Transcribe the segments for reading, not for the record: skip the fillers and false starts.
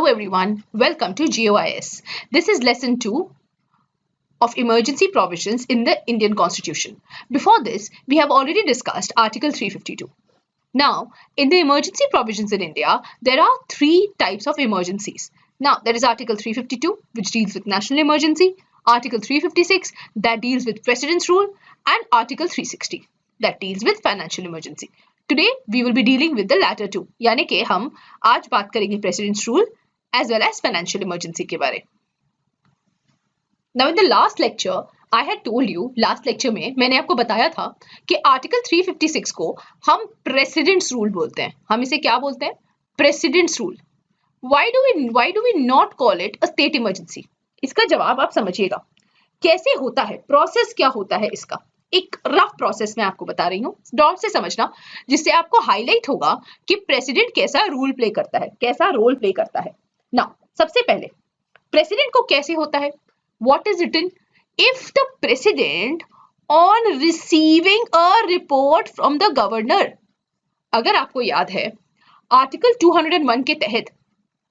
everyone, welcome to GOIS. This is lesson 2 of emergency provisions in the Indian Constitution. Before this, we have already discussed Article 352. Now, in the emergency provisions in India, there are three types of emergencies. Now, there is Article 352, which deals with national emergency, Article 356, that deals with President's rule, and Article 360, that deals with financial emergency. Today, we will be dealing with the latter two, यानी कि हम आज बात करेंगे President's rule as well as financial emergency के बारे. Now, in the last lecture, I had told you, last lecture में मैंने आपको बताया था कि Article 356 को हम President's rule बोलते हैं. हम इसे क्या बोलते हैं? President's rule. Why do we not call it a state emergency? इसका जवाब आप समझिएगा. कैसे होता है? प्रोसेस क्या होता है इसका? एक रफ प्रोसेस मैं आपको बता रही हूँ, डॉट से समझना, जिससे आपको हाईलाइट होगा कि प्रेसिडेंट कैसा रोल प्ले करता है, कैसा रोल प्ले करता है. नाउ, सबसे पहले प्रेसिडेंट को कैसे होता है? What is written? If the president on receiving a report from the governor. अगर आपको याद है, आर्टिकल 201 के तहत,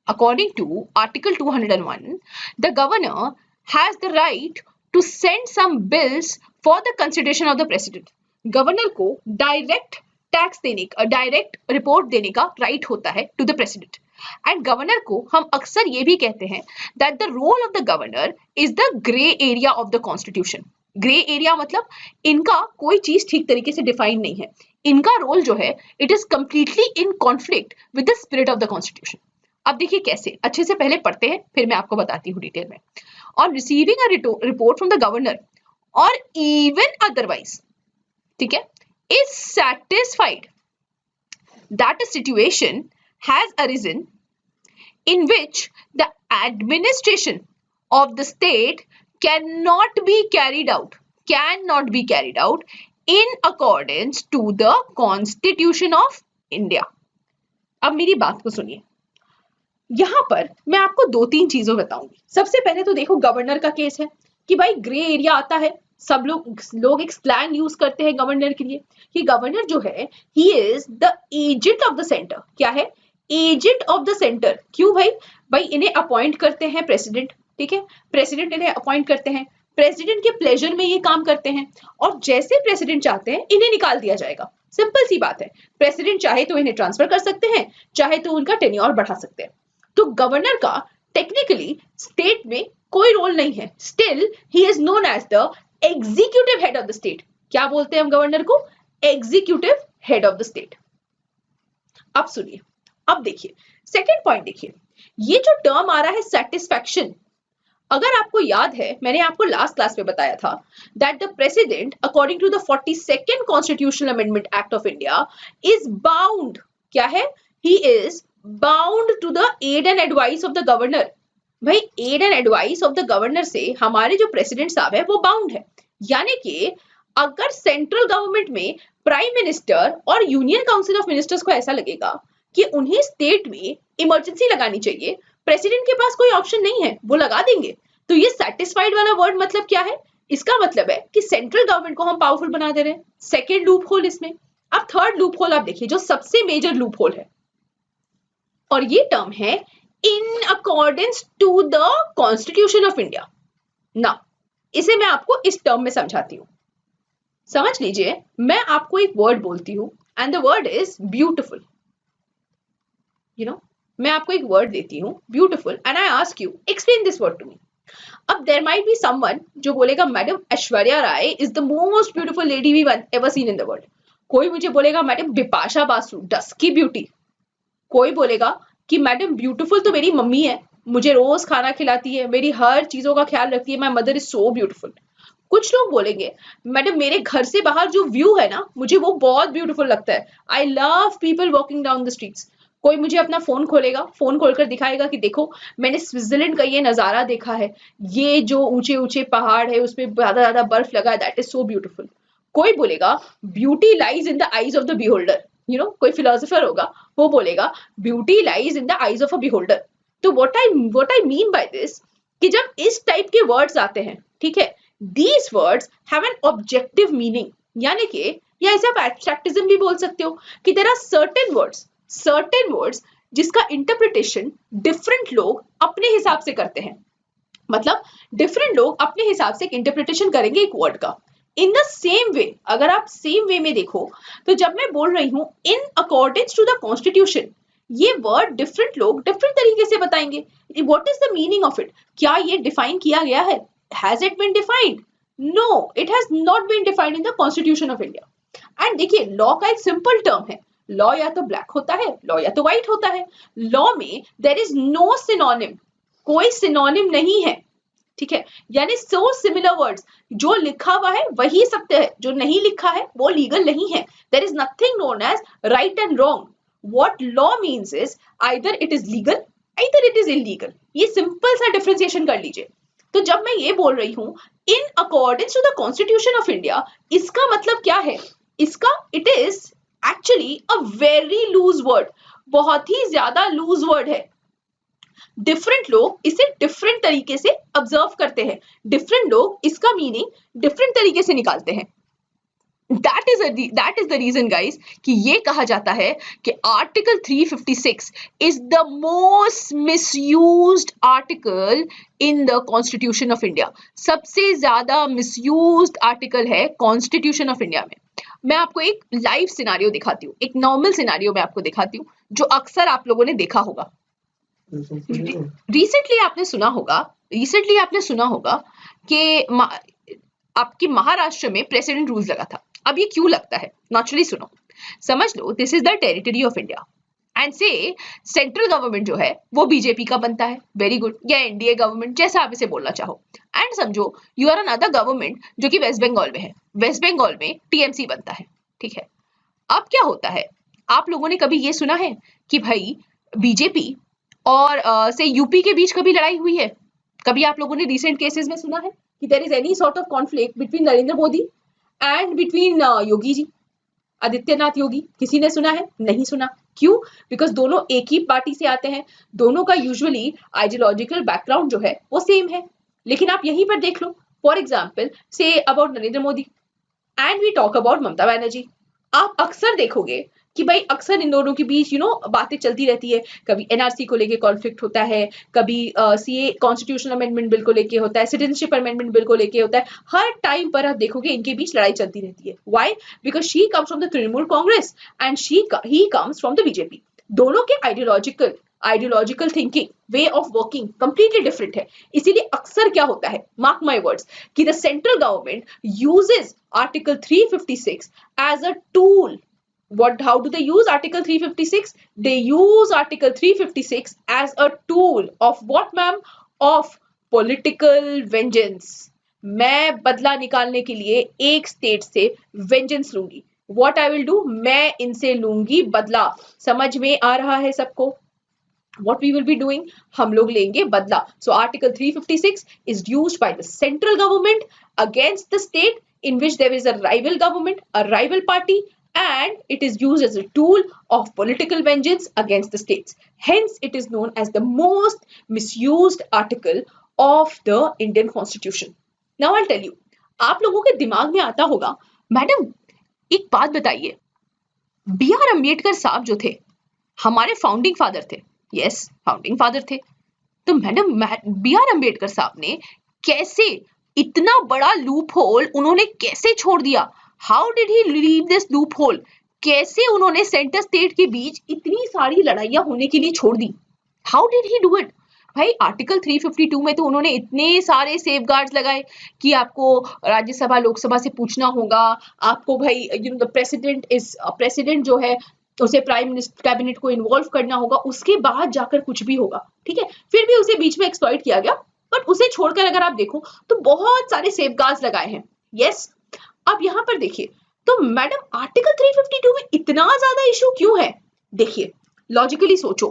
according to article 201, the governor has the right to send some bills for the consideration of the president. Governor को direct tax देने का, direct report देने का राइट होता है to the president. And governor को हम अक्सर ये भी कहते हैं that the role of the governor is the grey area of the constitution. Grey area मतलब इनका कोई चीज ठीक तरीके से डिफाइन नहीं है. इनका रोल जो है, it is completely in conflict with the spirit of the constitution. अब देखिए कैसे, अच्छे से पहले पढ़ते हैं, फिर मैं आपको बताती हूँ डिटेल में. On receiving a report from the governor or even otherwise, ठीक है, is satisfied that a situation has arisen in which the administration of the state cannot be carried out in accordance to the Constitution of India. अब मेरी बात को सुनिए. यहां पर मैं आपको दो तीन चीजों बताऊंगी. सबसे पहले तो देखो, गवर्नर का केस है कि भाई ग्रे एरिया आता है. सब लोग एक स्लैंग यूज करते हैं गवर्नर के लिए कि गवर्नर जो है, he is the agent of the centre. क्या है? Agent of the centre. क्यों भाई इन्हें अपॉइंट करते हैं प्रेसिडेंट. ठीक है, प्रेसिडेंट इन्हें अपॉइंट करते हैं, प्रेसिडेंट के प्लेजर में ये काम करते हैं, और जैसे प्रेसिडेंट चाहते हैं इन्हें निकाल दिया जाएगा. सिंपल सी बात है. प्रेसिडेंट चाहे तो इन्हें ट्रांसफर कर सकते हैं, चाहे तो उनका टेन्योर बढ़ा सकते हैं. तो गवर्नर का टेक्निकली स्टेट में कोई रोल नहीं है. Still he is known as the executive head of the state. क्या बोलते हैं हम गवर्नर को? Executive head of the state. अब सुनिए, अब देखिए सेकंड पॉइंट. देखिए, ये जो टर्म आ रहा है सेटिस्फैक्शन, अगर आपको याद है, मैंने आपको लास्ट क्लास में बताया था that the president according to the 42nd constitutional amendment act of India is bound. क्या है? He is bound to the aid and advice of the governor. भाई, aid and advice of the governor से हमारे जो president साहब है वो bound है. यानी कि अगर सेंट्रल गवर्नमेंट में प्राइम मिनिस्टर और यूनियन काउंसिल ऑफ मिनिस्टर्स को ऐसा लगेगा कि उन्हें स्टेट में इमरजेंसी लगानी चाहिए, प्रेसिडेंट के पास कोई ऑप्शन नहीं है, वो लगा देंगे. तो ये सेटिस्फाइड वाला वर्ड मतलब क्या है? इसका मतलब है कि सेंट्रल गवर्नमेंट को हम पावरफुल बना दे रहे हैं. सेकेंड लूप होल इसमें. अब थर्ड लूप होल आप देखिए, जो सबसे मेजर लूप होल है, और ये टर्म है in accordance to the constitution of India. ना, इसे मैं आपको इस टर्म में समझाती हूं. समझ लीजिए, मैं आपको एक वर्ड बोलती हूं and the word is beautiful. मैं आपको एक वर्ड देती हूं beautiful and I ask you explain this word to me. अब देयर माइट बी समवन जो बोलेगा madam Aishwarya Rai is the most beautiful lady we ever seen in the world. कोई मुझे बोलेगा madam Bipasha Basu dusky beauty. कोई बोलेगा कि मैडम ब्यूटीफुल तो मेरी मम्मी है, मुझे रोज खाना खिलाती है, मेरी हर चीजों का ख्याल रखती है, my mother is so beautiful. कुछ लोग बोलेंगे मैडम मेरे घर से बाहर जो व्यू है ना, मुझे वो बहुत ब्यूटीफुल लगता है, I love people walking down the streets. कोई मुझे अपना फोन खोलेगा, फोन खोलकर दिखाएगा कि देखो मैंने स्विट्जरलैंड का ये नजारा देखा है, ये जो ऊंचे ऊंचे पहाड़ है उसमें ज्यादा बर्फ लगा है, दैट इज सो ब्यूटीफुल. कोई बोलेगा beauty lies in the eyes of the beholder. कोई फिलोसोफर होगा, वो बोलेगा beauty lies in the eyes of a beholder. तो what I mean by this, कि जब इस टाइप के वर्ड्स आते हैं, ठीक है, these words have an objective meaning. यानी कि, या इसे आप एब्स्ट्रैक्टिज्म भी बोल सकते हो कि देयर आर सर्टेन वर्ड्स जिसका इंटरप्रिटेशन डिफरेंट लोग अपने हिसाब से करते हैं। मतलब डिफरेंट लोग अपने हिसाब से इंटरप्रिटेशन करेंगे एक वर्ड का। इन द सेम वे, अगर आप सेम वे में देखो तो जब मैं बोल रही हूं in according to the constitution, ये वर्ड डिफरेंट लोग डिफरेंट तरीके से बताएंगे। What is the meaning of it? क्या ये डिफाइन किया गया है? Has it been defined? No, it has not been defined in the constitution of India. And देखिए, लॉ का एक सिंपल टर्म है, लॉ या तो ब्लैक होता है, लॉ या तो व्हाइट होता है। लॉ में देयर इज नो सिनोनिम, कोई सिनोनिम नहीं है, ठीक है। यानी सो सिमिलर वर्ड्स, जो लिखा हुआ है वही सत्य है, जो नहीं लिखा है वो लीगल नहीं है। There is nothing known as right and wrong. What law means is either it is legal, either it is illegal. ये सिंपल सा डिफरेंशिएशन कर लीजिए। तो जब मैं ये बोल रही हूं in according to the constitution of India, इसका मतलब क्या है? इसका it is actually a very loose word, बहुत ही ज्यादा लूज वर्ड है। डिफरेंट लोग इसे डिफरेंट तरीके से ऑब्जर्व करते हैं, डिफरेंट लोग इसका मीनिंग डिफरेंट तरीके से निकालते हैं। That is the reason guys कि ये कहा जाता है कि article 356 is the most misused article in the constitution of India. सबसे ज्यादा मिसयूज्ड आर्टिकल है कॉन्स्टिट्यूशन ऑफ इंडिया में। मैं आपको एक लाइव सिनारियो दिखाती हूँ, एक नॉर्मल सिनारियो मैं आपको दिखाती हूँ जो अक्सर आप लोगों ने देखा होगा। रिसेंटली आपने सुना होगा कि आपकी महाराष्ट्र में प्रेसिडेंट रूल लगा था। अब ये क्यों लगता है? नेचुरली सुनो, समझ लो this is the territory of India and say central government जो है वो बीजेपी का बनता है, वेरी गुड, या एनडीए गवर्नमेंट, जैसा आप इसे बोलना चाहो। एंड समझो यू आर अनदर गवर्नमेंट जो कि वेस्ट बंगाल में है, वेस्ट बंगाल में टीएमसी बनता है, ठीक है। अब क्या होता है, आप लोगों ने कभी ये सुना है कि भाई बीजेपी और से यूपी के बीच कभी लड़ाई हुई है? कभी आप लोगों ने रिसेंट केसेस में सुना है कि there is any sort of conflict between Narendra Modi and between Yogi ji, Adityanath Yogi? किसी ने सुना है? नहीं सुना। क्यों? बिकॉज दोनों एक ही पार्टी से आते हैं, दोनों का यूजुअली आइडियोलॉजिकल बैकग्राउंड जो है वो सेम है। लेकिन आप यहीं पर देख लो, for example say about Narendra Modi and we talk about Mamata Banerjee, आप अक्सर देखोगे कि भाई अक्सर इन दोनों के बीच बातें चलती रहती है। कभी एनआरसी को लेके कॉन्फ्लिक्ट होता है, कभी सीए कॉन्स्टिट्यूशनल अमेंडमेंट बिल को लेके होता है, सिटीजनशिप अमेंडमेंट बिल को लेके होता है। हर टाइम पर आप देखोगे इनके बीच लड़ाई चलती रहती है। Why? Because she comes from the Trinamool Congress and he comes from the BJP. दोनों के ideological thinking, way of working completely different है। इसीलिए अक्सर क्या होता है, मार्क माय वर्ड्स, कि the central government uses article 356 as a tool. How do they use Article 356? They use Article 356 as a tool of what, ma'am? Of political vengeance. मैं बदला निकालने के लिए एक स्टेट से वेंजेंस लूंगी। What I will do? मैं इनसे लूंगी बदला। समझ में आ रहा है सबको? What we will be doing? हम लोग लेंगे बदला। So Article 356 is used by the central government against the state in which there is a rival government, a rival party, and it is used as a tool of political vengeance against the states. Hence, it is known as the most misused article of the Indian Constitution. Now, I'll tell you, आप लोगों के दिमाग में आता होगा, madam एक बात बताइए, बी आर अम्बेडकर साहब जो थे हमारे फाउंडिंग फादर थे, यस फाउंडिंग फादर थे, तो मैडम बी आर अम्बेडकर साहब ने कैसे इतना बड़ा लूप होल उन्होंने कैसे छोड़ दिया? How did he leave this loop hole? कैसे उन्होंने सेंटर स्टेट के बीच इतनी सारी लड़ाइयां होने के लिए छोड़ दी? How did he do it? भाई आर्टिकल 352 में तो उन्होंने इतने सारे सेफगार्ड्स लगाए कि आपको राज्यसभा लोकसभा से पूछना होगा, आपको भाई द प्रेसिडेंट जो है उसे प्राइम मिनिस्टर कैबिनेट को इन्वॉल्व करना होगा, उसके बाद जाकर कुछ भी होगा, ठीक है। फिर भी उसे बीच में एक्सप्लॉइट किया गया, बट उसे छोड़कर अगर आप देखो तो बहुत सारे सेफगार्ड्स लगाए हैं, यस। अब यहां पर देखिए, तो मैडम आर्टिकल 352 में इतना ज्यादा इशू क्यों है? देखिए लॉजिकली सोचो,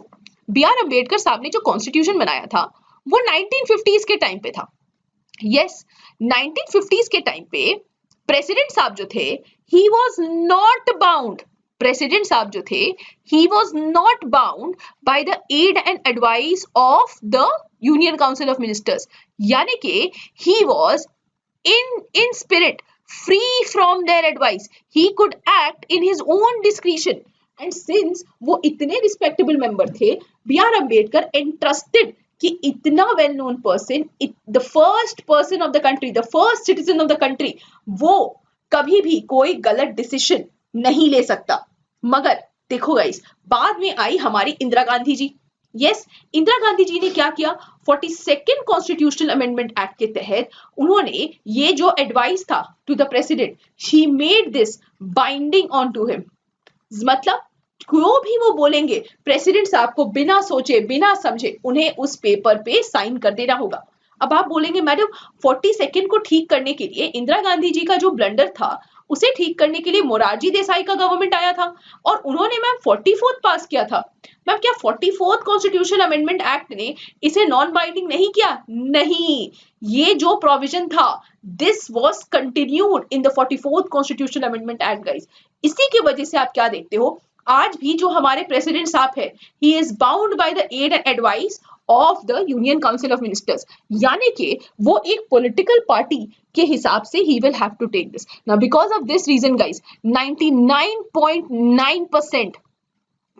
बी आर अम्बेडकर साहब ने जो कॉन्स्टिट्यूशन बनाया था वो 1950s के टाइम पे था, यस 1950s के टाइम पे प्रेसिडेंट साहब जो थे he was not bound, president साहब जो थे he was not bound by the aid and advice of the union council of ministers, यानी कि he was in spirit free from their advice. He could act in his own discretion. And since वो इतने respectable member थे, B are Ambedkar entrusted कि इतना well known person, the first person of the country, the first citizen of the country, वो कभी भी कोई गलत डिसीजन नहीं ले सकता। मगर देखो गाइस, बाद में आई हमारी इंदिरा गांधी जी। यस, इंदिरा गांधी जी ने क्या किया, 42nd कॉन्स्टिट्यूशनल अमेंडमेंट एक्ट के तहत उन्होंने ये जो एडवाइस था to the president, she made this binding on to him. मतलब जो भी वो बोलेंगे प्रेसिडेंट साहब को बिना सोचे बिना समझे उन्हें उस पेपर पे साइन कर देना होगा। अब आप बोलेंगे मैडम 42nd को ठीक करने के लिए इंदिरा गांधी जी का जो ब्लंडर था उसे ठीक करने के लिए मोरारजी देसाई का गवर्नमेंट आया था और उन्होंने मैम 44th पास किया था। मैम क्या 44th कॉन्स्टिट्यूशनल अमेंडमेंट एक्ट ने इसे नॉन बाइंडिंग नहीं किया? नहीं, ये जो प्रोविजन था this was continued in the 44th constitutional amendment act guys. इसी की वजह से आप क्या देखते हो, आज भी जो हमारे प्रेसिडेंट साहब है, he is bound by the aid and advice of the union council of ministers, यानी कि वो एक पॉलिटिकल पार्टी के हिसाब से he will have to take this. Now because of this reason guys, 99.9%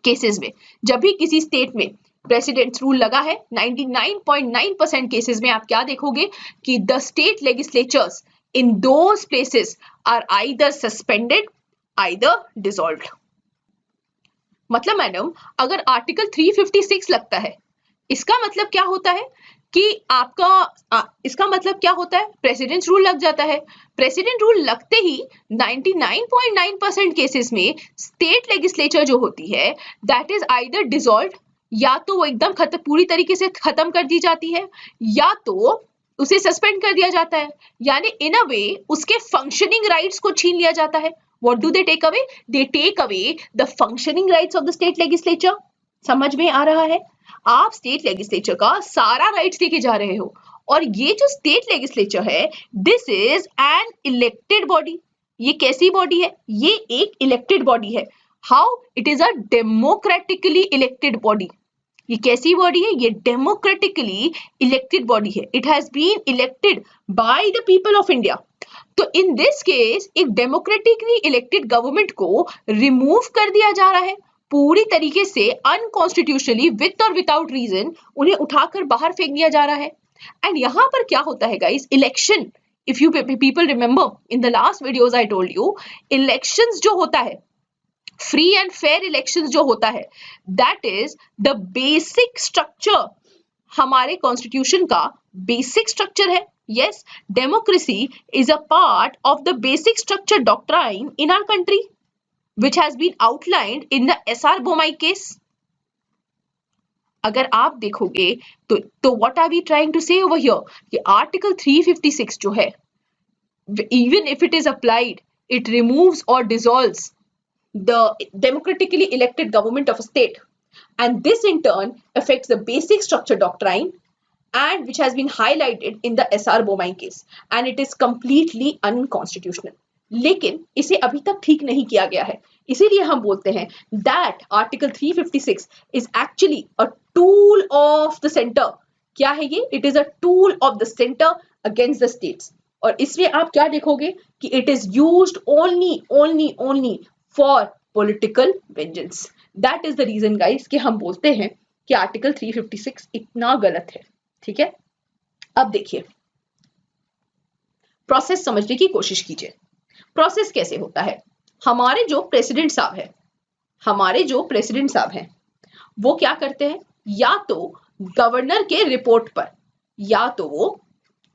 cases में जब भी किसी स्टेट में प्रेसिडेंट्स रूल लगा है, 99.9% केसेस में आप क्या देखोगे कि the state legislatures in those places are either suspended either dissolved. मतलब मैडम अगर आर्टिकल 356 लगता है, इसका मतलब क्या होता है कि इसका मतलब क्या होता है, प्रेसिडेंट रूल लग जाता है। प्रेसिडेंट रूल लगते ही 99.9% केसेस में स्टेट लेजिस्लेचर जो होती है दैट इज आइदर डिसॉल्व्ड, या तो वो एकदम पूरी तरीके से खत्म कर दी जाती है या तो उसे सस्पेंड कर दिया जाता है, यानी इन अ वे उसके फंक्शनिंग राइट्स को छीन लिया जाता है। What do they take away? They take away the functioning rights of the state legislature. समझ में आ रहा है? आप स्टेट लेजिस्लेचर का सारा राइट्स लेके जा रहे हो और ये जो स्टेट लेजिस्लेचर है this is an elected body. ये कैसी बॉडी है? ये एक इलेक्टेड बॉडी है। How? It is a democratically elected body. ये कैसी बॉडी है? ये डेमोक्रेटिकली इलेक्टेड बॉडी है। It has been elected by the people of India. तो इन दिस केस एक डेमोक्रेटिकली इलेक्टेड गवर्नमेंट को रिमूव कर दिया जा रहा है पूरी तरीके से अनकॉन्स्टिट्यूशनली, विथ और विदाउट रीजन उन्हें उठाकर बाहर फेंक दिया जा रहा है। एंड यहाँ पर क्या होता है guys, election, if you people remember in the last videos I told you, elections जो होता है, फ्री एंड फेयर इलेक्शंस जो होता है, that is the basic structure, हमारे कॉन्स्टिट्यूशन का बेसिक स्ट्रक्चर है। Yes, democracy is a part of the basic structure doctrine in our country, which has been outlined in the SR Bommai case. अगर आप देखोगे तो what are we trying to say over here? कि Article 356 जो है, even if it is applied, it removes or dissolves the democratically elected government of a state, and this in turn affects the basic structure doctrine and which has been highlighted in the SR Bommai case, and it is completely unconstitutional. लेकिन इसे अभी तक ठीक नहीं किया गया है, इसीलिए हम बोलते हैं that Article 356 is actually a tool of the center. क्या है ये? It is a tool of the center against the states. और इसमें आप क्या देखोगे कि it is used only for political vengeance. That is the reason guys कि हम बोलते हैं कि आर्टिकल 356 इतना गलत है। ठीक है, अब देखिए प्रोसेस समझने की कोशिश कीजिए। प्रोसेस कैसे होता है? हमारे जो प्रेसिडेंट साहब हैं वो क्या करते हैं, या तो गवर्नर के रिपोर्ट पर, या तो वो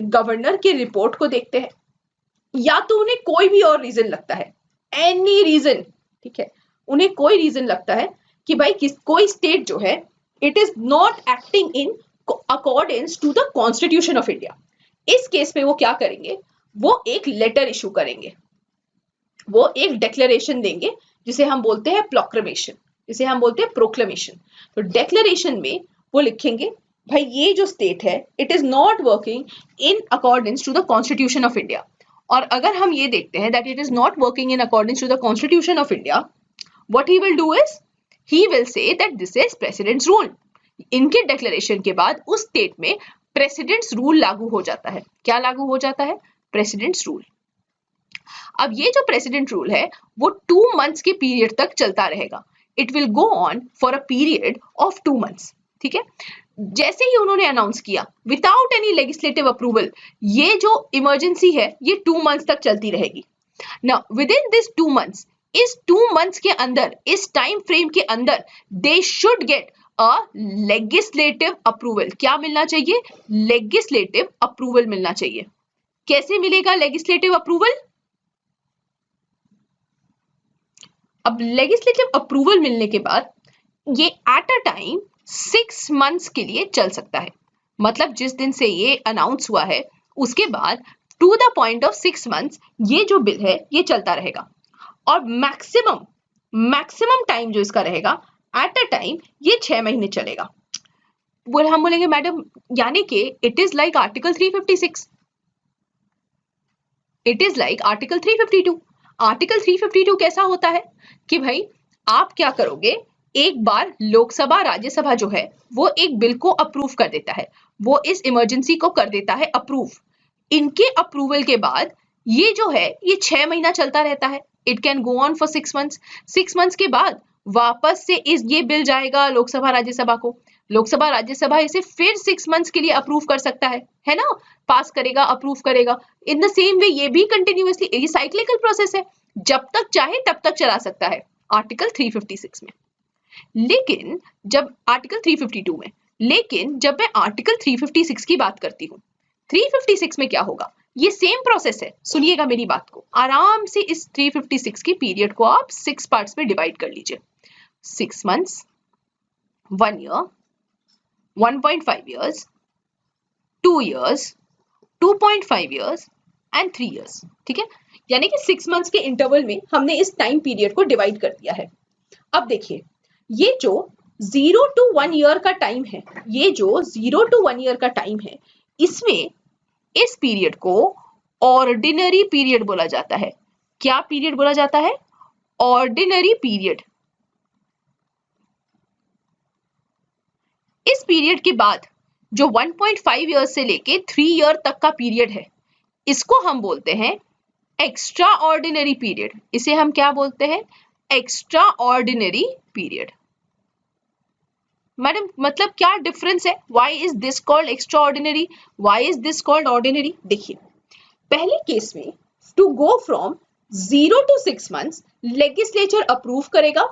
गवर्नर के रिपोर्ट को देखते हैं, या तो उन्हें कोई भी और रीजन लगता है, एनी रीजन, ठीक है, उन्हें कोई रीजन लगता है कि भाई कोई स्टेट जो है it is not acting in accordance to the constitution of India. इस केस में वो क्या करेंगे, वो एक लेटर इशू करेंगे, वो एक डिक्लेरेशन देंगे जिसे हम बोलते हैं प्रोक्लेमेशन, जिसे हम बोलते हैं प्रोक्लेमेशन। तो डिक्लेरेशन में वो लिखेंगे भाई ये जो स्टेट है it is not working in accordance to the constitution of India. और अगर हम ये देखते हैं that it is not working in accordance to the constitution of India, what he will do is he will say that this is president's rule. इनके declaration के बाद उस स्टेट में प्रेसिडेंट्स रूल लागू हो जाता है। क्या लागू हो जाता है? Presidents rule. अब ये जो प्रेसिडेंट रूल है वो 2 मंथ्स के पीरियड तक चलता रहेगा। It will go on for a period of 2 months। ठीक है, जैसे ही उन्होंने अनाउंस किया विदाउट एनी लेजिस्लेटिव अप्रूवल, ये जो इमरजेंसी है ये 2 months तक चलती रहेगी। Now with in this 2 months, इस 2 months के अंदर, इस टाइम फ्रेम के अंदर they should get a legislative approval. क्या मिलना चाहिए? लेजिस्लेटिव अप्रूवल मिलना चाहिए। कैसे मिलेगा लेजिस्लेटिव अप्रूवल? अब लेजिस्लेटिव अप्रूवल मिलने के बाद ये एट अ टाइम 6 months के लिए चल सकता है। मतलब जिस दिन से ये अनाउंस हुआ है उसके बाद to the point of 6 months ये जो बिल है ये चलता रहेगा। और मैक्सिमम टाइम जो इसका रहेगा एट अ टाइम ये 6 महीने चलेगा। हम बोलेंगे मैडम यानी कि it is like article 356, it is like article 352। Article 352 कैसा होता है कि भाई आप क्या करोगे, एक बार लोकसभा राज्यसभा जो है वो एक बिल को अप्रूव कर देता है, वो इस इमरजेंसी को कर देता है अप्रूव। इनके अप्रूवल के बाद ये जो है ये 6 महीना चलता रहता है। It can go on for 6 months। 6 months के बाद वापस से ये बिल जाएगा लोकसभा राज्यसभा को। लोकसभा राज्यसभा इसे फिर 6 months के लिए अप्रूव कर सकता है ना, पास करेगा, अप्रूव करेगा। इन द सेम वे ये भी कंटिन्यूअसली, ये साइक्लिकल प्रोसेस है, जब तक चाहे तब तक चला सकता है आर्टिकल 356 में। लेकिन जब आर्टिकल 352 में, लेकिन जब मैं आर्टिकल 356 की बात करती हूँ, 356 में क्या होगा, ये सेम प्रोसेस है। सुनिएगा मेरी बात को आराम से। इस 356 की पीरियड को आप 6 पार्ट्स में डिवाइड कर लीजिए। 6 months, 1 year, 1.5 years, 2 years, 2.5 years and 3 years। ठीक है, यानी कि 6 months के इंटरवल में हमने इस टाइम पीरियड को डिवाइड कर दिया है। अब देखिए ये जो 0 to 1 year का टाइम है, ये जो 0 to 1 year का टाइम है, इसमें इस पीरियड को ऑर्डिनरी पीरियड बोला जाता है। क्या पीरियड बोला जाता है? Ordinary period. इस पीरियड के बाद जो 1.5 ईयर्स से लेके 3 ईयर तक का पीरियड है, इसको हम बोलते हैं एक्स्ट्रा ऑर्डिनरी पीरियड। इसे हम क्या बोलते हैं? Extra ordinary period. मैडम मतलब क्या डिफरेंस है? Why is this called extraordinary, why is this called ordinary? देखिए पहले केस में to go from 0 to 6 months legislature approve करेगा,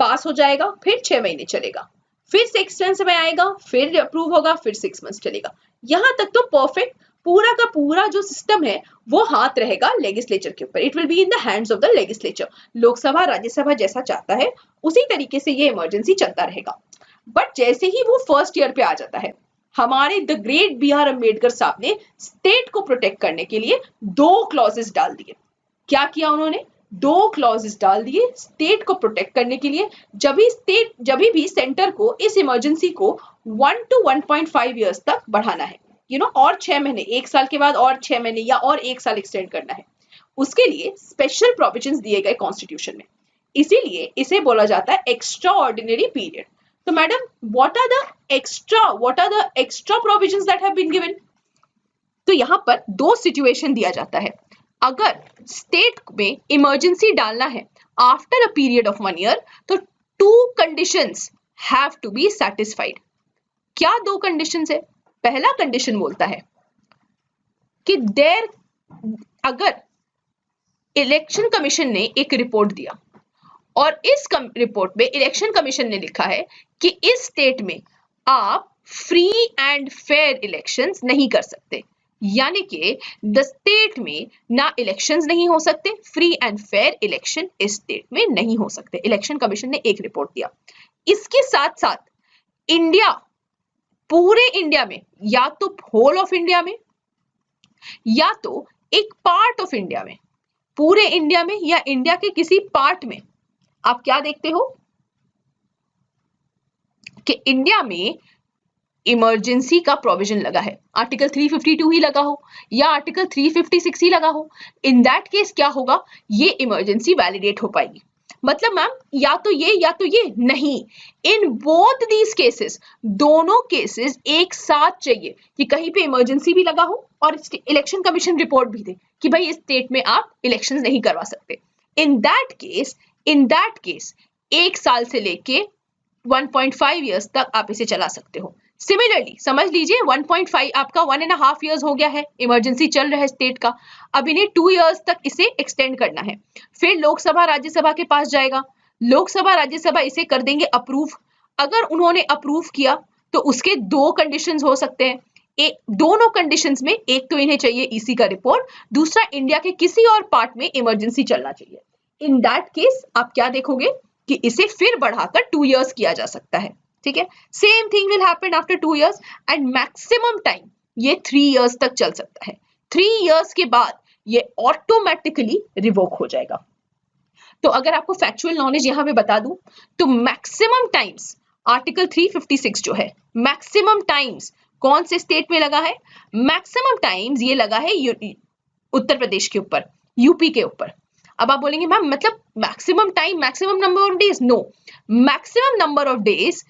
पास हो जाएगा, फिर 6 महीने चलेगा, फिर 6 months में आएगा, फिर अप्रूव होगा, फिर 6 months चलेगा। यहां तक तो परफेक्ट, पूरा का पूरा जो सिस्टम है वो हाथ रहेगा लेजिस्लेचर के ऊपर। It will be in the hands of the legislature. Lok Sabha Rajya Sabha जैसा चाहता है उसी तरीके से ये इमरजेंसी चलता रहेगा। बट जैसे ही वो फर्स्ट ईयर पे आ जाता है, हमारे द ग्रेट B.R. अम्बेडकर साहब ने स्टेट को प्रोटेक्ट करने के लिए 2 क्लॉजेस डाल दिए। क्या किया उन्होंने? 2 क्लॉजेस डाल दिए स्टेट को प्रोटेक्ट करने के लिए। जब भी सेंटर को इस इमरजेंसी को 1 to 1.5 ईयर्स तक बढ़ाना है, और 6 महीने, 1 साल के बाद और 6 महीने या और 1 साल एक्सटेंड करना है, उसके लिए स्पेशल प्रोविजंस दिए गए कॉन्स्टिट्यूशन में। इसीलिए इसे बोला जाता है एक्स्ट्रा ऑर्डिनरी पीरियड। तो madam what are the extra provisions that have been given? तो यहां पर 2 सिचुएशन दिया जाता है। अगर स्टेट में इमरजेंसी डालना है after a period of 1 year, तो 2 conditions have to be satisfied. क्या 2 कंडीशंस है? पहला कंडीशन बोलता है कि अगर इलेक्शन कमीशन ने एक रिपोर्ट दिया और इस रिपोर्ट में इलेक्शन कमीशन ने लिखा है कि इस स्टेट में आप फ्री एंड फेयर इलेक्शंस नहीं कर सकते, यानी कि द स्टेट में ना इलेक्शंस नहीं हो सकते, फ्री एंड फेयर इलेक्शन इस स्टेट में नहीं हो सकते। इलेक्शन कमीशन ने एक रिपोर्ट दिया। इसके साथ साथ इंडिया, पूरे इंडिया में, या तो होल ऑफ इंडिया में या तो एक पार्ट ऑफ इंडिया में, पूरे इंडिया में या इंडिया के किसी पार्ट में, आप क्या देखते हो कि इंडिया में इमरजेंसी का प्रोविजन लगा है, आर्टिकल 352 ही लगा हो या आर्टिकल 356 ही लगा हो, इन दैट केस क्या होगा, ये इमरजेंसी वैलिडेट हो पाएगी। मतलब मैम या तो ये नहीं, इन बोथ दीज केसेस, दोनों केसेस एक साथ चाहिए कि कहीं पे इमरजेंसी भी लगा हो और इलेक्शन कमीशन रिपोर्ट भी दे कि भाई इस स्टेट में आप इलेक्शंस नहीं करवा सकते। इन दैट केस 1 साल से लेके 1.5 इयर्स तक आप इसे चला सकते हो। सिमिलरली समझ लीजिए 1.5 आपका 1.5 इयर्स हो गया है, इमरजेंसी चल रहा है स्टेट का, अब इन्हें 2 इयर्स तक इसे एक्सटेंड करना है। फिर लोकसभा राज्यसभा के पास जाएगा, लोकसभा राज्यसभा इसे कर देंगे अप्रूव। अगर उन्होंने अप्रूव किया तो उसके 2 कंडीशंस हो सकते हैं। दोनों कंडीशंस में एक तो इन्हें चाहिए ईसी का रिपोर्ट, दूसरा इंडिया के किसी और पार्ट में इमरजेंसी चलना चाहिए। इन दैट केस आप क्या देखोगे कि इसे फिर बढ़ाकर 2 इयर्स किया जा सकता है। ठीक है, same thing will happen after 2 years and maximum time ये 3 इयर्स तक चल सकता है। 3 इयर्स के बाद ये ऑटोमेटिकली रिवोक हो जाएगा। तो अगर आपको फैक्चुअल नॉलेज यहां पे बता दूं तो मैक्सिमम टाइम्स आर्टिकल 356 जो है, मैक्सिमम टाइम्स कौन से स्टेट में लगा है? मैक्सिमम टाइम्स ये लगा है उत्तर प्रदेश के ऊपर, यूपी के ऊपर। अब आप बोलेंगे मैम मतलब maximum time, maximum number of days? No, maximum number of days,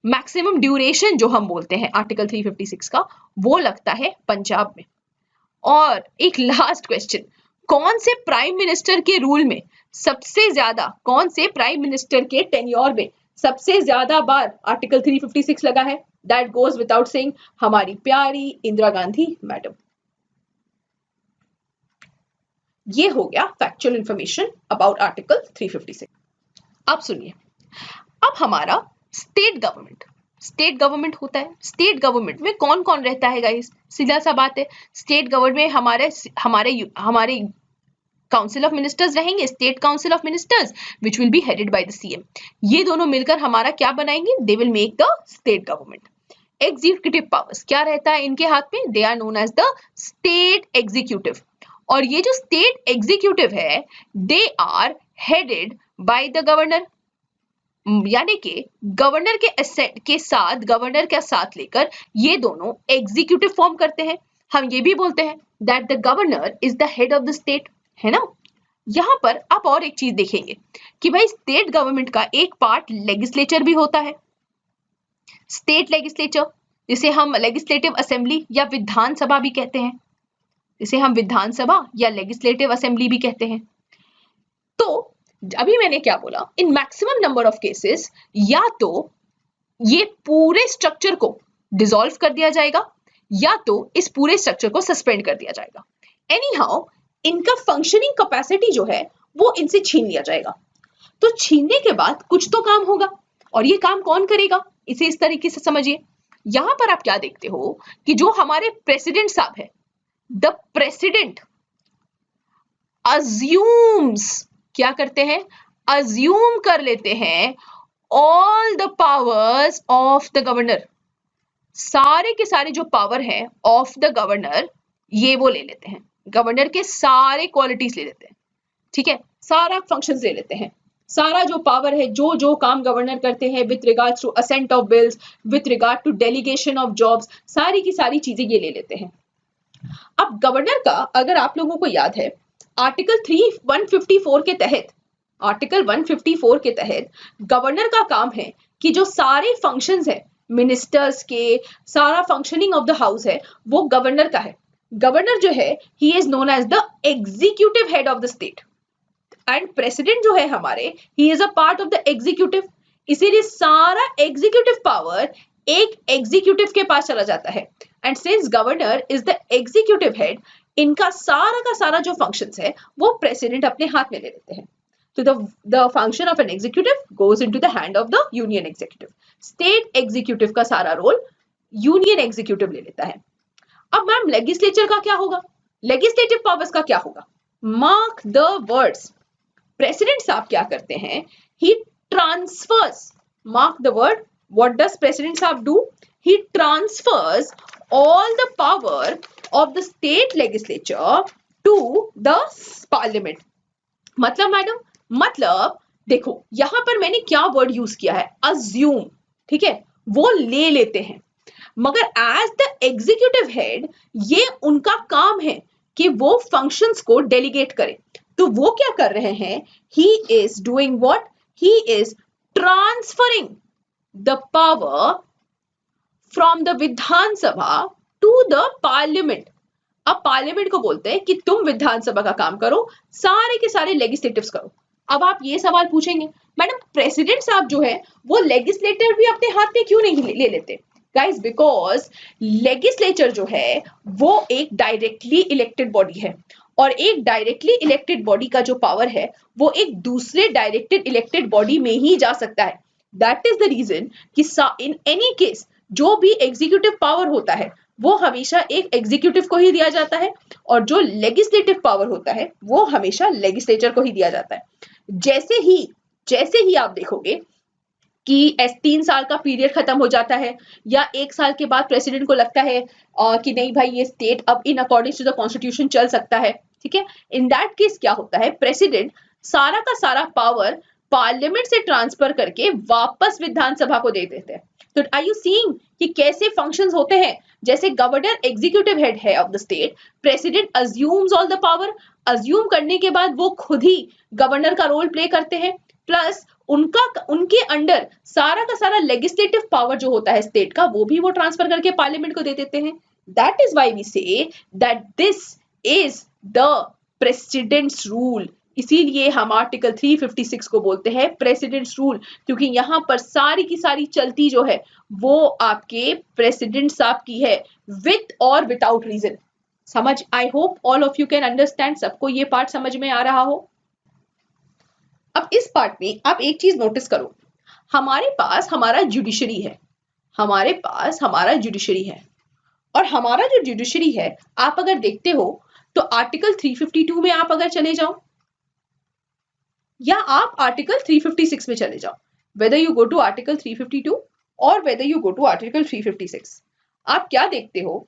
maximum duration जो हम बोलते हैं आर्टिकल 356 का, वो लगता है पंजाब में। और एक लास्ट क्वेश्चन, कौन से प्राइम मिनिस्टर के रूल में सबसे ज्यादा, कौन से प्राइम मिनिस्टर के टेन्योर में सबसे ज्यादा बार आर्टिकल 356 लगा है? दैट गोज विदाउट सेइंग, हमारी प्यारी इंदिरा गांधी मैडम। ये हो गया फैक्चुअल इंफॉर्मेशन अबाउट आर्टिकल 356। अब सुनिए, अब हमारा स्टेट गवर्नमेंट, स्टेट गवर्नमेंट होता है, स्टेट गवर्नमेंट में कौन कौन रहता है गाइस? सीधा सा बात है, स्टेट गवर्नमेंट में हमारे काउंसिल ऑफ मिनिस्टर्स रहेंगे, state council of ministers which will be headed by the CM. ये दोनों मिलकर हमारा क्या बनाएंगे? They will make the state government. Executive powers क्या रहता है इनके हाथ में? They are known as the state executive. और ये जो स्टेट एग्जीक्यूटिव है, they are headed by the governor, यानी कि गवर्नर के साथ, गवर्नर का साथ लेकर ये दोनों एग्जीक्यूटिव फॉर्म करते हैं। हम ये भी बोलते हैं that the governor is the head of the state, है ना। यहां पर आप और एक चीज देखेंगे कि भाई स्टेट गवर्नमेंट का एक पार्ट लेजिस्लेचर भी होता है, स्टेट लेजिस्लेचर, जिसे हम लेजिस्लेटिव असेंबली या विधानसभा भी कहते हैं, जिसे हम विधानसभा या लेजिस्लेटिव असेंबली भी कहते हैं। तो अभी मैंने क्या बोला, in maximum number of cases या तो ये पूरे स्ट्रक्चर को डिसॉल्व कर दिया जाएगा या तो इस पूरे स्ट्रक्चर को सस्पेंड कर दिया जाएगा। एनी हाउ इनका फंक्शनिंग कैपेसिटी जो है वो इनसे छीन लिया जाएगा। तो छीनने के बाद कुछ तो काम होगा, और ये काम कौन करेगा? इसे इस तरीके से समझिए, यहां पर आप क्या देखते हो कि जो हमारे प्रेसिडेंट साहब है, द प्रेसिडेंट अज्यूम्स, क्या करते हैं? अज्यूम कर लेते हैं all the powers of the governor, सारे के सारे जो पावर है ऑफ द गवर्नर ये वो ले लेते हैं, गवर्नर के सारे क्वालिटीज ले लेते हैं, ठीक है, सारा फंक्शंस ले लेते हैं, सारा जो पावर है, जो जो काम गवर्नर करते हैं with regards to assent of bills, with regard to delegation of jobs, सारी की सारी चीजें ये ले लेते हैं। अब गवर्नर का अगर आप लोगों को याद है आर्टिकल 154 के तहत, आर्टिकल 154 के तहत गवर्नर का काम है कि जो सारे फंक्शंस है मिनिस्टर्स के, सारा फंक्शनिंग ऑफ द हाउस है वो गवर्नर का है। गवर्नर जो है he is known as the executive head of the state and president जो है हमारे he is a part of the executive. इसीलिए सारा एग्जीक्यूटिव पावर एक एग्जीक्यूटिव के पास चला जाता है and since governor is the executive head, इनका सारा का सारा जो फंक्शंस है वो प्रेसिडेंट अपने हाथ में ले लेते हैं। तो the function of an executive goes into the hand of the union executive. State executive का सारा रोल union executive ले लेता है। अब मैम लेजिस्लेचर का क्या होगा? लेजिस्लेटिव पावर्स का क्या होगा? मार्क द वर्ड्स, प्रेसिडेंट साहब क्या करते हैं? He transfers, mark the word, what does president साहब do? He transfers all the power of the state legislature to the parliament. मतलब मैडम, मतलब देखो यहां पर मैंने क्या वर्ड यूज किया है? अज्यूम, ठीक है, वो ले लेते हैं, मगर एज द एग्जीक्यूटिव हेड ये उनका काम है कि वो फंक्शंस को डेलीगेट करें। तो वो क्या कर रहे हैं? He is doing what? He is transferring the power from the Vidhan Sabha to the parliament. अब पार्लियामेंट को बोलते हैं कि तुम विधानसभा का काम करो, सारे के सारे लेजिस्लेटिव्स करो। अब आप ये सवाल पूछेंगे, मैडम प्रेसिडेंट साहब जो है वो लेजिस्लेटर भी अपने हाथ में क्यों नहीं ले लेते? गाइस, बिकॉज लेजिस्लेचर जो है वो एक डायरेक्टली इलेक्टेड बॉडी है, और एक डायरेक्टली इलेक्टेड बॉडी का जो पावर है वो एक दूसरे डायरेक्टेड इलेक्टेड बॉडी में ही जा सकता है। दैट इज द रीजन कि इन एनी केस जो भी एग्जीक्यूटिव पावर होता है वो हमेशा एक एग्जीक्यूटिव को ही दिया जाता है, और जो लेजिस्लेटिव पावर होता है वो हमेशा लेजिस्लेचर को ही दिया जाता है। जैसे ही आप देखोगे कि 3 साल का पीरियड खत्म हो जाता है, या 1 साल के बाद प्रेसिडेंट को लगता है कि नहीं भाई ये स्टेट अब in according to the constitution चल सकता है, ठीक है, इन दैट केस क्या होता है, प्रेसिडेंट सारा का सारा पावर पार्लियामेंट से ट्रांसफर करके वापस विधानसभा को दे देते हैं। तो आर यू सीइंग कि कैसे फंक्शंस होते हैं? जैसे गवर्नर एग्जीक्यूटिव हेड है of the state, president assumes all the power, assume करने के बाद वो खुद ही गवर्नर का रोल प्ले करते हैं, प्लस उनके अंडर सारा का सारा लेजिस्लेटिव पावर जो होता है स्टेट का वो भी वो ट्रांसफर करके पार्लियामेंट को दे देते हैं। That is why we say that this is the president's rule. इसीलिए हम आर्टिकल 356 को बोलते हैं प्रेसिडेंट्स रूल, क्योंकि यहां पर सारी की सारी चलती जो है वो आपके प्रेसिडेंट साहब की है, विथ और विदाउट रीजन। समझ, I hope all of you can understand, सबको ये पार्ट समझ में आ रहा हो। अब इस पार्ट में आप एक चीज नोटिस करो, हमारे पास हमारा जुडिशरी है, हमारे पास हमारा जुडिशरी है, और हमारा जो जुडिशरी है आप अगर देखते हो तो आर्टिकल 352 में आप अगर चले जाओ, या आप आर्टिकल 356 में चले जाओ, whether you go to article 352 और whether you go to article 356, आप क्या देखते हो,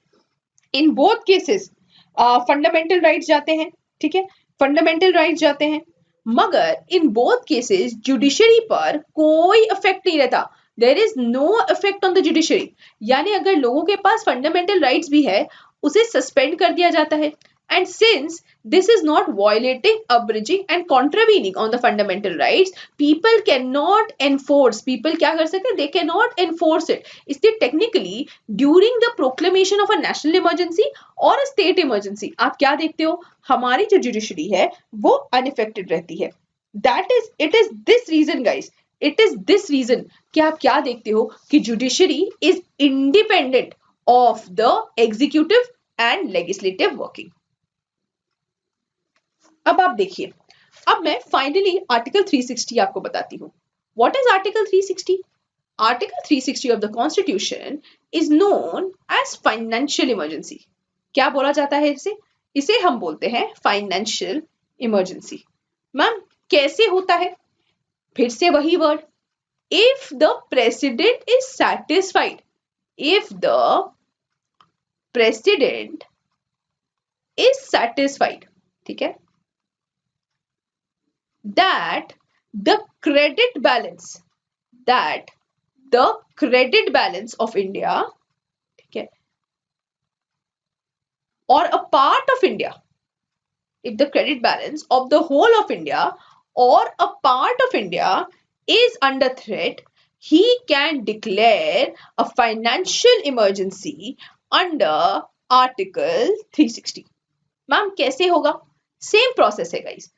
in both cases fundamental rights जाते हैं, ठीक है, फंडामेंटल राइट्स जाते हैं, मगर इन बोथ केसेस जुडिशरी पर कोई इफेक्ट नहीं रहता। There is no effect on the judiciary, यानी अगर लोगों के पास फंडामेंटल राइट्स भी है उसे सस्पेंड कर दिया जाता है। And since this is not violating, abridging and contravening on the fundamental rights, people cannot enforce, people क्या कर सकते हैं, they cannot enforce it। इसलिए technically during the proclamation of a national emergency or a state emergency आप क्या देखते हो, हमारी जो judiciary है वो unaffected रहती है। It is this reason guys, it is this reason कि आप क्या देखते हो कि judiciary is independent of the executive and legislative working। अब आप देखिए, अब मैं फाइनली आर्टिकल 360 आपको बताती हूँ। What is article 360? Article 360 of the constitution is known as financial emergency. क्या बोला जाता है इसे? इसे हम बोलते हैं फाइनेंशियल इमरजेंसी। मैम कैसे होता है? फिर से वही word, if the president is satisfied, if the president is satisfied, ठीक है, that the credit balance of India, ठीक है, or a part of India, if the credit balance of the whole of India or a part of India is under threat, he can declare a financial emergency under Article 360। Ma'am कैसे होगा? Same process है guys.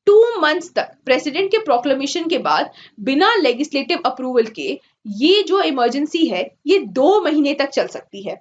2 months तक president के proclamation के बाद बिना legislative approval के ये जो इमरजेंसी है ये 2 महीने तक चल सकती है।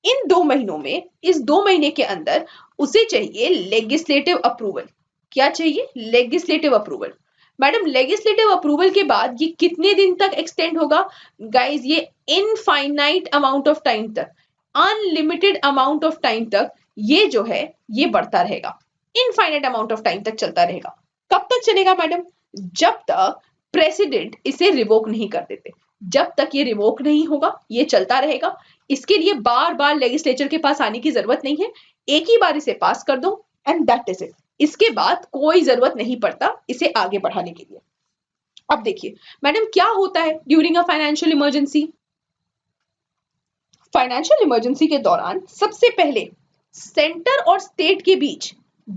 इन 2 महीनों में, इस 2 महीने के अंदर उसे चाहिए लेजिस्लेटिव अप्रूवल। क्या चाहिए? Legislative approval. Madam legislative approval के बाद ये कितने दिन तक एक्सटेंड होगा? गाइस ये इनफाइनाइट अमाउंट ऑफ टाइम तक, अनलिमिटेड अमाउंट ऑफ टाइम तक ये जो है ये बढ़ता रहेगा, इनफाइनाइट अमाउंट ऑफ टाइम तक चलता रहेगा। कब तक चलेगा मैडम? जब तक प्रेसिडेंट इसे रिवोक नहीं कर देते, जब तक ये रिवोक नहीं होगा ये चलता रहेगा। इसके लिए बार बार लेजिस्लेचर के पास आने की जरूरत नहीं है, एक ही बार इसे पास कर दो एंड दैट इज इट। इसके बाद कोई जरूरत नहीं पड़ता इसे आगे बढ़ाने के लिए। अब देखिए मैडम क्या होता है during a financial emergency. Financial emergency के दौरान सबसे पहले सेंटर और स्टेट के बीच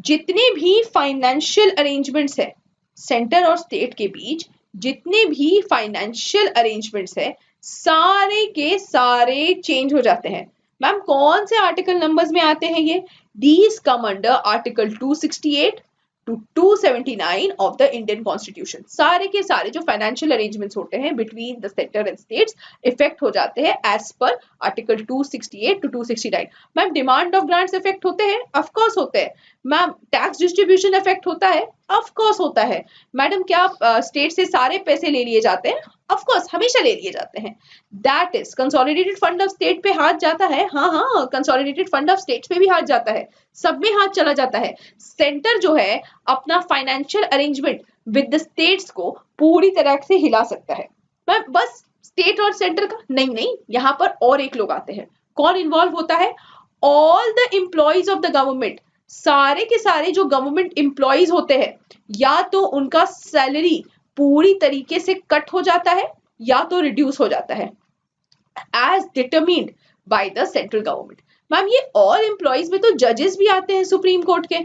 जितने भी फाइनेंशियल अरेंजमेंट्स है, सेंटर और स्टेट के बीच जितने भी फाइनेंशियल अरेंजमेंट्स है सारे के सारे चेंज हो जाते हैं। मैम कौन से आर्टिकल नंबर्स में आते हैं ये? These come under article 268, to 279 of the Indian Constitution. सारे के सारे जो फाइनेंशियल अरेंजमेंट्स होते हैं between the centre and states effect हो जाते हैं as per article 268 to 269. Ma'am demand of grants effect होते हैं, ऑफ कोर्स होते हैं. मैम टैक्स डिस्ट्रीब्यूशन इफेक्ट होता है, ऑफ कोर्स होता है. मैडम क्या स्टेट से सारे पैसे ले लिए जाते हैं? ऑफ कोर्स हमेशा ले लिए जाते हैं. That is consolidated fund of state पे हाथ जाता है. हाँ, कंसोलिडेटेड फंड ऑफ स्टेट पे भी हाथ जाता है, सब में हाथ चला जाता है. सेंटर जो है अपना financial arrangement with the states को पूरी तरह से हिला सकता है. मैम बस स्टेट और सेंटर का नहीं, यहाँ पर और एक लोग आते हैं. कौन इन्वॉल्व होता है? All the employees of the government. सारे के सारे जो गवर्नमेंट एम्प्लॉइज होते हैं, या तो उनका सैलरी पूरी तरीके से कट हो जाता है या तो रिड्यूस हो जाता है as determined by the central government. Ma'am ये ऑल एम्प्लॉइज में तो जजेस भी आते हैं सुप्रीम कोर्ट के.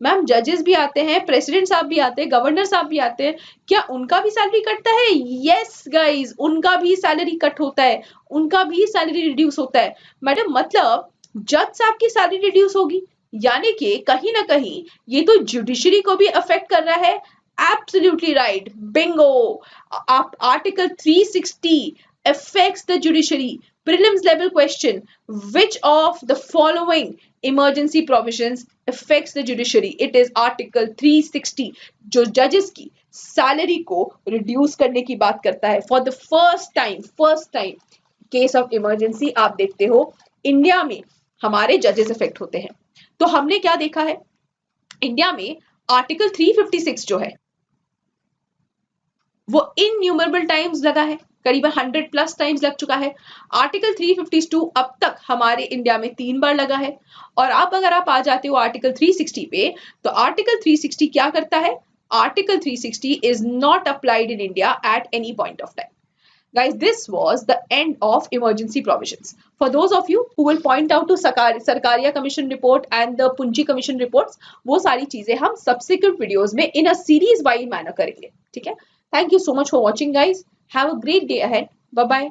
मैम जजेस भी आते हैं, प्रेसिडेंट साहब भी आते हैं, गवर्नर साहब भी आते हैं. क्या उनका भी सैलरी कटता है? यस गाइज, उनका भी सैलरी कट होता है, उनका भी सैलरी रिड्यूस होता है. मैडम मतलब जज साहब की सैलरी रिड्यूस होगी, यानी कि कहीं ना कहीं ये तो जुडिशरी को भी अफेक्ट कर रहा है. Absolutely right. Bingo. Article 360 affects the judiciary. Prelims level question. Which of the following emergency provisions affects the judiciary? It is Article 360 जो judges की salary को reduce करने की बात करता है. For the first time case of emergency आप देखते हो इंडिया में हमारे judges affect होते हैं. तो हमने क्या देखा है? इंडिया में आर्टिकल 356 जो है वो इनन्यूमरेबल टाइम्स लगा है, करीबन 100+ टाइम्स लग चुका है. आर्टिकल 352 अब तक हमारे इंडिया में 3 बार लगा है. और अब अगर आप आ जाते हो आर्टिकल 360 पे, तो आर्टिकल 360 क्या करता है? Article 360 is not applied in India at any point of time. Guys, this was the end of emergency provisions. For those of you who will point out to Sarkaria Commission report and the Punji Commission reports, वो सारी चीजें हम subsequent videos में in a series wise manner करेंगे. ठीक है? Thank you so much for watching, guys. Have a great day ahead. Bye bye.